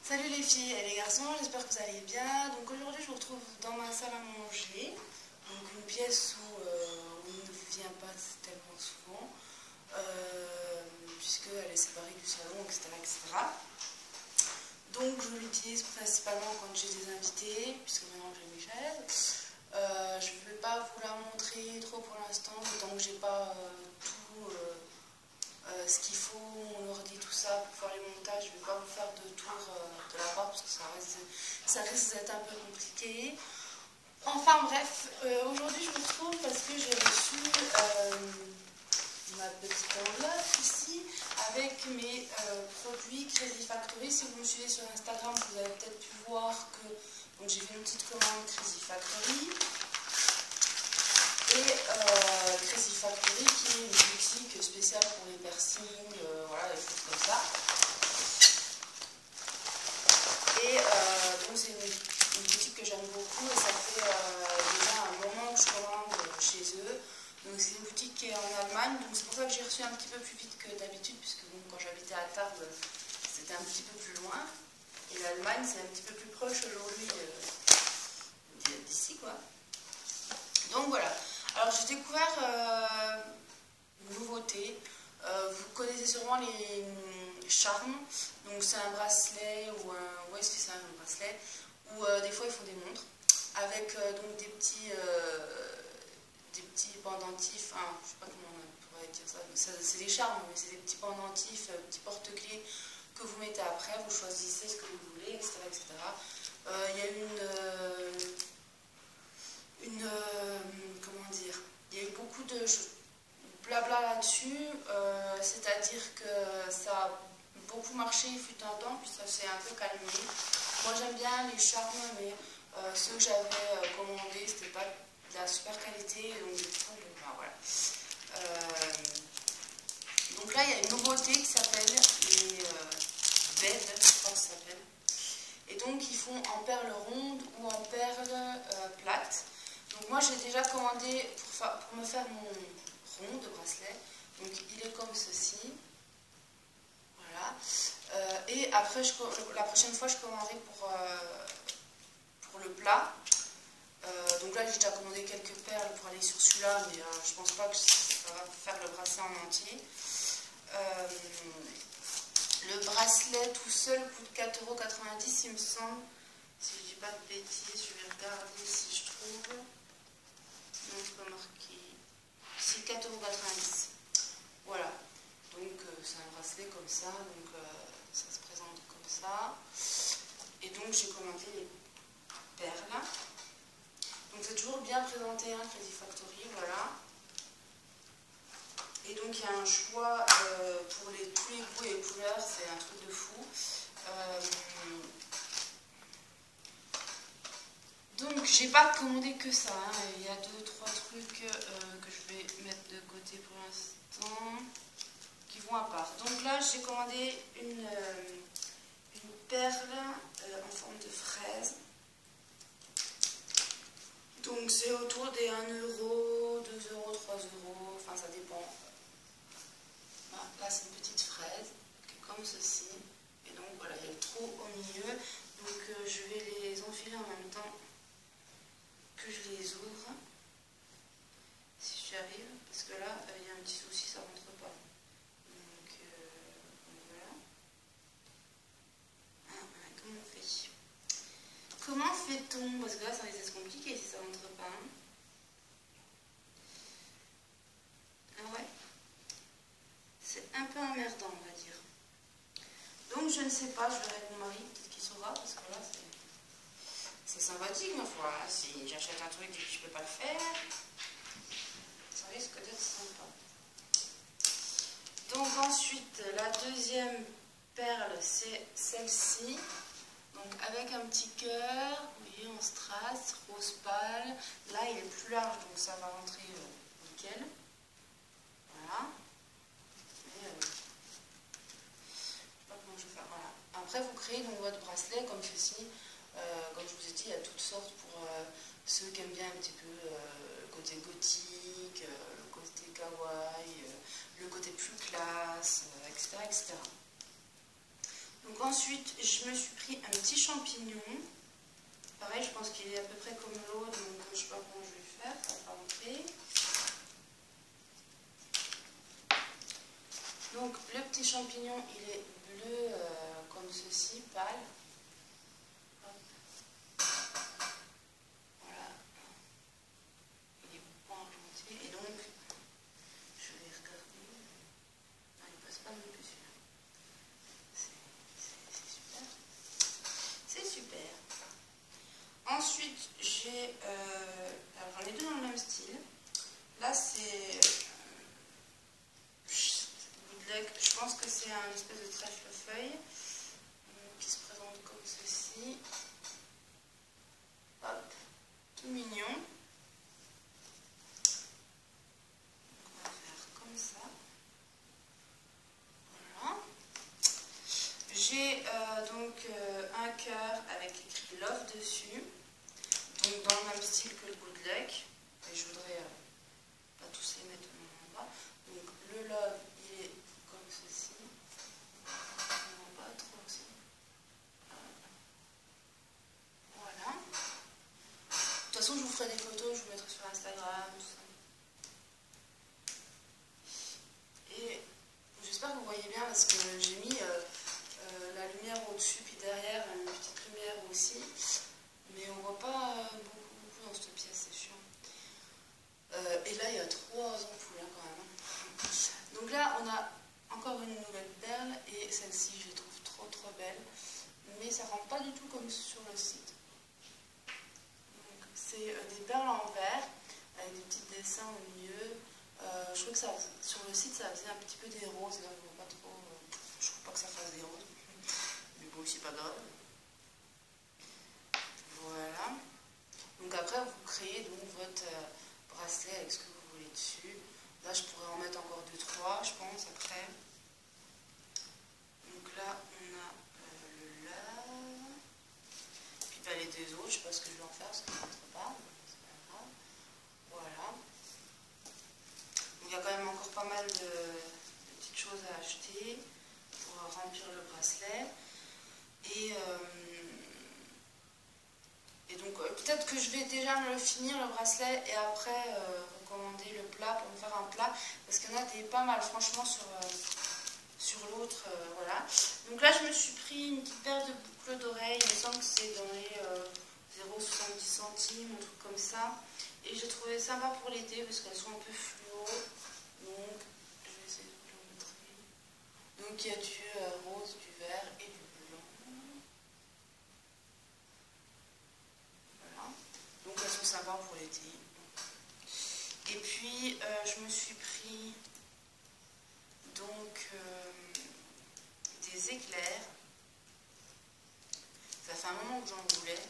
Salut les filles et les garçons, j'espère que vous allez bien. Donc aujourd'hui je vous retrouve dans ma salle à manger, donc une pièce où on ne vient pas tellement souvent, puisqu'elle est séparée du salon, etc., etc. Donc je l'utilise principalement quand j'ai des invités, puisque maintenant j'ai mes chaises. Je ne vais pas vous la montrer trop pour l'instant, tant que j'ai pas tout ce qu'il faut, mon ordi, tout ça, pour faire les montages. Je ne vais pas vous faire de tour de la part parce que ça risque d'être un peu compliqué. Enfin bref, aujourd'hui je me retrouve parce que j'ai reçu ma petite enveloppe ici avec mes produits Crazy Factory. Si vous me suivez sur Instagram, vous avez peut-être pu voir que j'ai fait une petite commande Crazy Factory. Et Crazy Factory qui est une boutique spéciale pour les piercings, voilà, des choses comme ça. Et donc c'est une boutique que j'aime beaucoup et ça fait déjà un moment que je commande chez eux. Donc c'est une boutique qui est en Allemagne, donc c'est pour ça que j'ai reçu un petit peu plus vite que d'habitude, puisque bon, quand j'habitais à Tarbes, c'était un petit peu plus loin. Et l'Allemagne c'est un petit peu plus proche aujourd'hui d'ici, quoi. Donc voilà. Alors j'ai découvert une nouveauté. Vous connaissez sûrement les charmes. Donc c'est un bracelet ou un... Ouais, c'est un bracelet. Ou des fois ils font des montres avec donc des petits pendentifs. Enfin, je sais pas comment on pourrait dire ça. C'est des charmes, mais c'est des petits pendentifs, petits porte-clés que vous mettez après. Vous choisissez ce que vous voulez, etc., etc. Il y a comment dire, il y a eu beaucoup de blabla là-dessus, c'est-à-dire que ça a beaucoup marché, il fut un temps, puis ça s'est un peu calmé. Moi j'aime bien les charmes, mais ceux que j'avais commandés, c'était pas de la super qualité, donc du coup, ben, voilà. Donc là, il y a une nouveauté qui s'appelle les beds, je crois que ça s'appelle. Et donc ils font en perles rondes ou en perles plates. Donc moi j'ai déjà commandé pour me faire mon rond de bracelet. Donc il est comme ceci. Voilà. Et après la prochaine fois je commanderai pour le plat. Donc là j'ai déjà commandé quelques perles pour aller sur celui-là, mais je pense pas que ça va faire le bracelet en entier. Le bracelet tout seul coûte 4,90 € il me semble. Si je dis pas de bêtises, je vais regarder si je trouve. Non, c'est pas marqué. C'est 4,90 €. Voilà. Donc c'est un bracelet comme ça. Donc ça se présente comme ça. Et donc j'ai commandé les perles. Donc c'est toujours bien présenté, hein, Crazy Factory, voilà. Et donc il y a un choix pour tous les goûts et les couleurs, c'est un truc de fou. Donc j'ai pas commandé que ça, hein. Il y a 2-3 trucs que je vais mettre de côté pour l'instant, qui vont à part. Donc là j'ai commandé une perle en forme de fraise. Donc c'est autour des 1 €, 2 €, 3 €, enfin ça dépend. Là c'est une petite fraise, qui est comme ceci. Et donc voilà, il y a le trou au milieu. Donc je vais les enfiler en même temps que je les ouvre. Si j'y arrive, parce que là il y a un petit souci, ça rentre pas. Donc voilà. Comment on fait? Comment fait-on? Parce que là ça risque d'être compliqué si ça rentre pas. Hein. Ah ouais. C'est un peu emmerdant, on va dire. Donc je ne sais pas, je verrai avec mon mari, peut-être qu'il saura, parce que là c'est sympathique, ma foi. Si j'achète un truc et que je ne peux pas le faire, ça risque d'être sympa. Donc ensuite, la deuxième perle, c'est celle-ci. Donc avec un petit cœur, vous voyez, en strass, rose pâle. Là, il est plus large, donc ça va rentrer nickel. Voilà. Après, vous créez donc votre bracelet comme ceci. Comme je vous ai dit, il y a toutes sortes pour ceux qui aiment bien un petit peu le côté gothique, le côté kawaii, le côté plus classe, etc., etc. Donc ensuite, je me suis pris un petit champignon. Pareil, je pense qu'il est à peu près comme l'autre, donc je ne sais pas comment je vais faire, ça va pas rentrer. Donc le petit champignon, il est bleu comme ceci, pâle. Hop. Voilà. Il est pas argenté. Et donc, je vais regarder. Non, il passe pas non plus celui-là. C'est super. C'est super. Ensuite, j'ai... alors j'en ai deux dans le même style. Là, c'est... je pense que c'est un espèce de trèfle-feuille qui se présente comme ceci. Hop, tout mignon. On va faire comme ça. Voilà. J'ai donc un cœur avec écrit Love dessus. Donc dans le même style que le bootleg. Et je voudrais pas tous les mettre en bas. Donc le Love, il est comme ceci. En bas, trop aussi. Voilà. De toute façon, je vous ferai des photos, je vous mettrai sur Instagram, tout ça. Et j'espère que vous voyez bien parce que j'ai mis la lumière au-dessus, puis derrière, une petite lumière aussi. Mais on voit pas beaucoup dans cette pièce, c'est chiant. Et là, il y a 3 ampoules hein, quand même. Donc là, on a encore une nouvelle perle et celle-ci, je la trouve trop belle. Mais ça ne rentre pas du tout comme sur le site. C'est des perles en verre avec des petits dessins au milieu. Je trouve que ça, sur le site, ça faisait un petit peu des roses. Là, je vois pas trop. Je trouve pas que ça fasse des roses. Mais bon, c'est pas grave. Voilà. Donc après, vous créez donc votre bracelet avec ce que vous voulez dessus. Là, je pourrais en mettre encore 2-3, je pense, après. Donc là, on a le lave. Puis bah, les deux autres, je sais pas ce que je vais en faire, parce que je ne montre pas. C'est pas grave. Voilà. Donc il y a quand même encore pas mal de petites choses à acheter pour remplir le bracelet. Et donc peut-être que je vais déjà me le finir le bracelet et après recommander le plat pour me faire un plat parce qu'il y en a des pas mal franchement sur l'autre. Voilà. Donc là je me suis pris une petite paire de boucles d'oreilles, il me semble que c'est dans les 0,70 centimes, un truc comme ça. Et j'ai trouvé sympa pour l'été parce qu'elles sont un peu fluo. Donc je vais essayer de vous le montrer. Donc il y a du rose, du vert et du blanc. Voilà. Donc elles sont sympas pour l'été. Et puis je me suis pris donc des éclairs. Ça fait un moment que j'en voulais.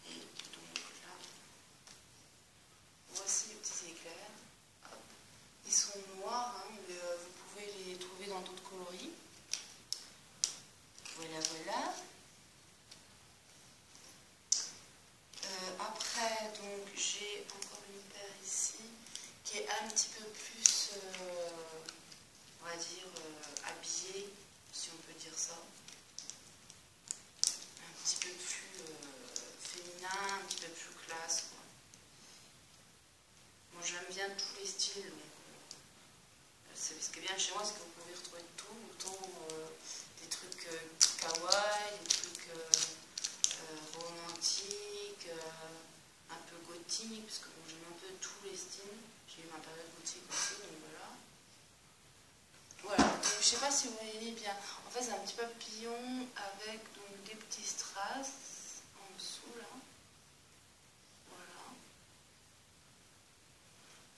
Et donc là, voici les petits éclairs. Hop. Ils sont noirs, hein, mais vous pouvez les trouver dans d'autres coloris. Voilà, voilà. Après, donc j'ai encore une paire ici qui est un petit peu plus, on va dire, habillée, si on peut dire ça. Un petit peu plus féminin, un petit peu plus classe, quoi. Moi j'aime bien tous les styles, donc ce qui est bien chez moi, c'est que vous pouvez retrouver tout, autant des trucs kawaii, des trucs romantiques, un peu gothiques, parce que bon, j'aime un peu tous les styles. J'ai eu ma période gothique aussi, donc voilà. Voilà, donc je sais pas si vous voyez bien. En fait, c'est un petit papillon avec donc des petits strass en dessous là. Voilà.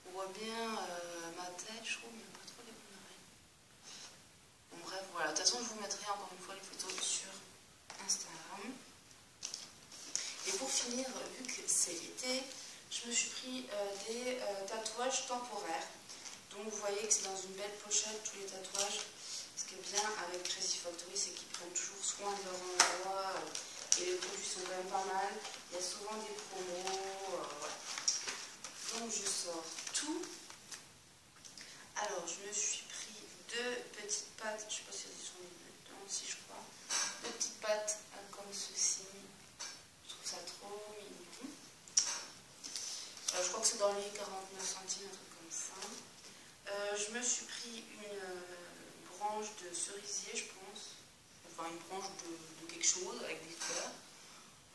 On voit bien ma tête, je trouve, mais pas trop les bonnes oreilles. Bon, bref, voilà. De toute façon, je vous mettrai encore une fois les photos sur Instagram. Et pour finir, vu que c'est l'été, je me suis pris des tatouages temporaires. Donc vous voyez que c'est dans une belle pochette tous les tatouages. Ce qui est bien avec Crazy Factory, c'est qu'ils prennent toujours soin de leur endroit et les produits sont quand même pas mal. Il y a souvent des promos. Voilà. Donc je sors tout. Alors je me suis pris 2 petites pâtes, je ne sais pas si elles sont dedans. dans les 49 centimes, un truc comme ça. Je me suis pris une branche de cerisier, je pense. Enfin, une branche de quelque chose avec des fleurs.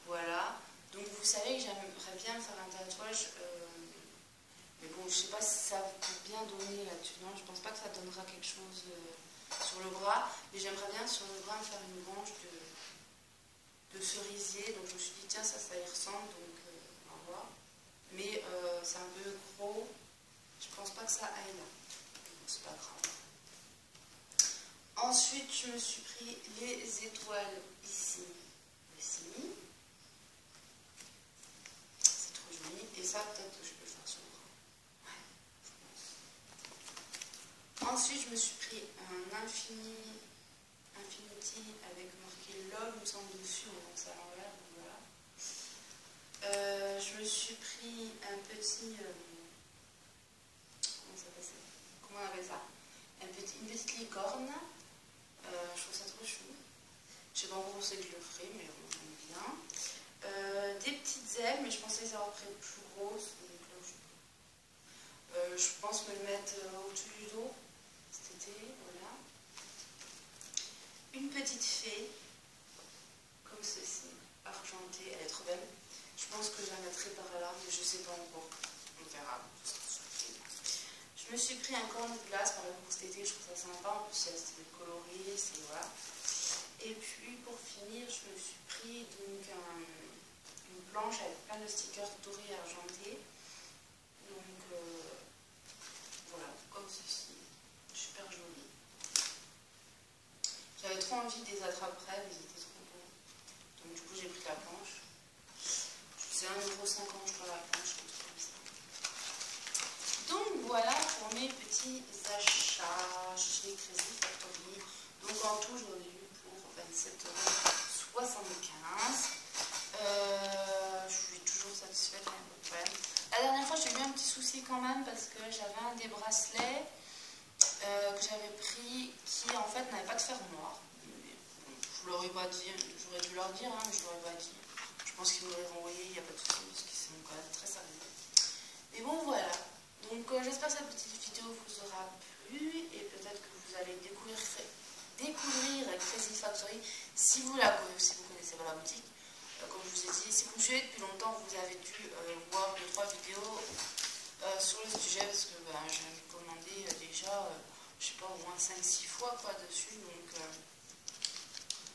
Voilà. Donc, vous savez que j'aimerais bien faire un tatouage. Mais bon, je sais pas si ça peut bien donner là-dessus. Non, je pense pas que ça donnera quelque chose sur le bras. Mais j'aimerais bien sur le bras faire une branche de cerisier. Donc, je me suis dit, tiens, ça y ressemble. Donc, on va voir. Mais c'est un peu gros. Je pense pas que ça aille là. C'est pas grave. Ensuite, je me suis pris les étoiles ici. C'est trop joli. Et ça, peut-être que je peux le faire sur le bras. Ouais, je pense. Ensuite, je me suis pris un Infinity avec marqué Love, il me semble, dessus, mais donc ça à l'envers. Voilà. Je me suis pris un petit... comment on appelle ça? Une petite licorne. Je trouve ça trop chou. Je sais pas encore où c'est que je le ferai, mais bon, j'aime bien. Des petites ailes, mais je pensais les avoir pris plus grosses. Donc là, je pense me le mettre au-dessus du dos cet été. Voilà. Une petite fée, comme ceci, argentée. Elle est trop belle. Je pense que je la mettrai par là, mais je sais pas encore. On verra. Je me suis pris un cornet de glace par exemple pour cet été, je trouve ça sympa, en plus c'est coloré, c'est voilà. Et puis pour finir, je me suis pris donc une planche avec plein de stickers dorés et argentés. Donc voilà, comme ceci, super joli. J'avais trop envie de les attraper, mais ils étaient trop beaux. Donc du coup j'ai pris la planche. C'est 1,50 € je crois la planche. Donc voilà pour mes petits achats chez Crazy Factory. Donc en tout, j'en ai eu pour 27,75 €. Je suis toujours satisfaite, hein, pas de problème. La dernière fois, j'ai eu un petit souci quand même parce que j'avais un des bracelets que j'avais pris qui en fait n'avait pas de fermoir. Je leur ai pas dit, j'aurais dû leur dire, hein, mais je leur ai pas dit. Je pense qu'ils m'auraient renvoyé, il n'y a pas de souci parce qu'ils sont quand même très sérieux. Mais bon, voilà. Donc j'espère que cette petite vidéo vous aura plu et peut-être que vous allez découvrir Crazy Factory si vous connaissez pas la boutique. Comme je vous ai dit, si vous me suivez depuis longtemps, vous avez dû voir 2-3 vidéos sur le sujet parce que j'ai commandé déjà, je sais pas, au moins 5-6 fois quoi dessus. Donc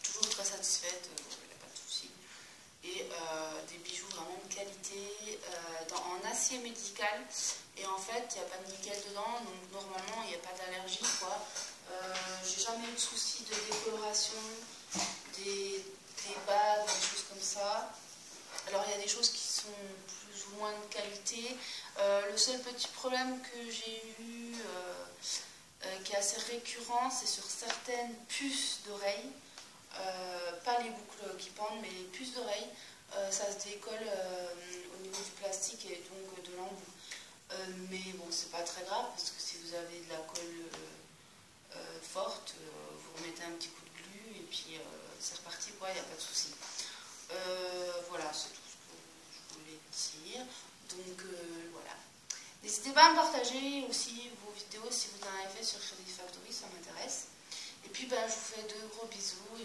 toujours très satisfaite, il n'y a pas de souci. Et des bijoux vraiment de qualité en acier médical. Et en fait, il n'y a pas de nickel dedans, donc normalement, il n'y a pas d'allergie, quoi. J'ai jamais eu de soucis de décoloration, des bagues, des choses comme ça. Alors, il y a des choses qui sont plus ou moins de qualité. Le seul petit problème que j'ai eu, qui est assez récurrent, c'est sur certaines puces d'oreilles. Pas les boucles qui pendent, mais les puces d'oreilles. Ça se décolle au niveau du plastique et donc de l'embout. Mais bon, c'est pas très grave parce que si vous avez de la colle forte, vous remettez un petit coup de glu et puis c'est reparti quoi, il n'y a pas de souci. Voilà, c'est tout ce que je voulais dire. Donc voilà. N'hésitez pas à me partager aussi vos vidéos si vous en avez fait sur Crazy Factory, ça m'intéresse. Et puis je vous fais de gros bisous